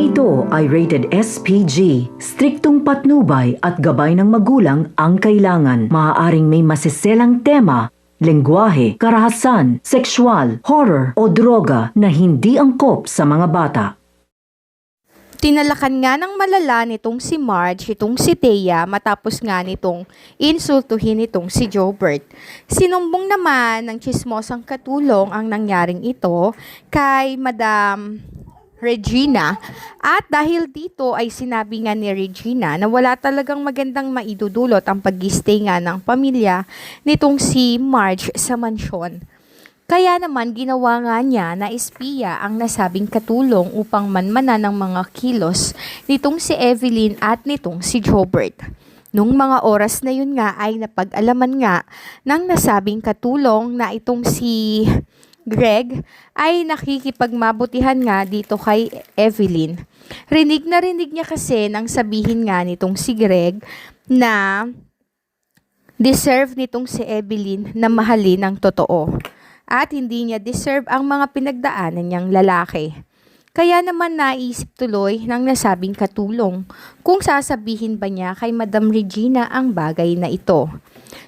ito ay rated SPG. Striktong patnubay at gabay ng magulang ang kailangan. Maaaring may masiselang tema, lengguwahe, karahasan, sexual, horror o droga na hindi angkop sa mga bata. Tinalakan nga ng malala nitong si Marge, itong si Thea, matapos nga nitong insultuhin itong si Jobert. Sinumbong naman ng tsismosang katulong ang nangyaring ito kay Madam Regina, at dahil dito ay sinabi nga ni Regina na wala talagang magandang maidudulot ang pag-stay nga ng pamilya nitong si Marge sa mansyon. Kaya naman ginawa nga niya na espiya ang nasabing katulong upang manmanan ng mga kilos nitong si Evelyn at nitong si Jobert. Nung mga oras na yun nga ay napag-alaman nga ng nasabing katulong na itong si Greg ay nakikipagmabutihan nga dito kay Evelyn. Rinig na rinig niya kasi nang sabihin nga nitong si Greg na deserve nitong si Evelyn na mahalin ng totoo. At hindi niya deserve ang mga pinagdaanan niyang lalaki. Kaya naman naisip tuloy ng nasabing katulong kung sasabihin ba niya kay Madam Regina ang bagay na ito.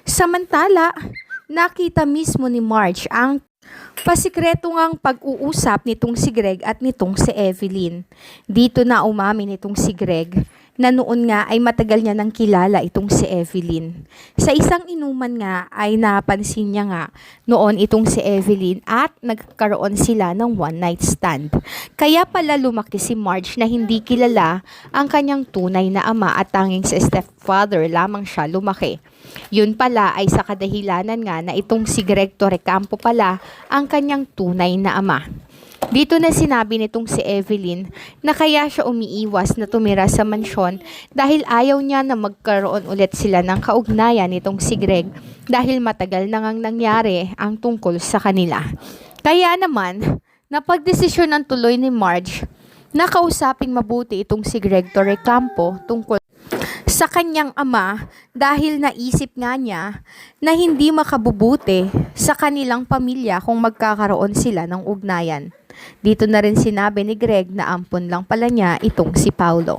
Samantala, nakita mismo ni Marge ang pasikreto ngang pag-uusap nitong si Greg at nitong si Evelyn. Dito na umamin nitong si Greg na noon nga ay matagal niya nang kilala itong si Evelyn. Sa isang inuman nga ay napansin niya nga noon itong si Evelyn at nagkaroon sila ng one night stand. Kaya pala lumaki si Marge na hindi kilala ang kanyang tunay na ama at tanging sa stepfather lamang siya lumaki. Yun pala ay sa kadahilanan nga na itong si Greg Torrecampo pala ang kanyang tunay na ama. Dito na sinabi nitong si Evelyn na kaya siya umiiwas na tumira sa mansyon dahil ayaw niya na magkaroon ulit sila ng kaugnayan nitong si Greg dahil matagal na ngang nangyari ang tungkol sa kanila. Kaya naman, napagdesisyon ng tuloy ni Marge na kausaping mabuti itong si Greg Torrecampo tungkol sa kanyang ama dahil naisip nga niya na hindi makabubuti sa kanilang pamilya kung magkakaroon sila ng ugnayan. Dito na rin sinabi ni Greg na ampon lang pala niya itong si Paulo.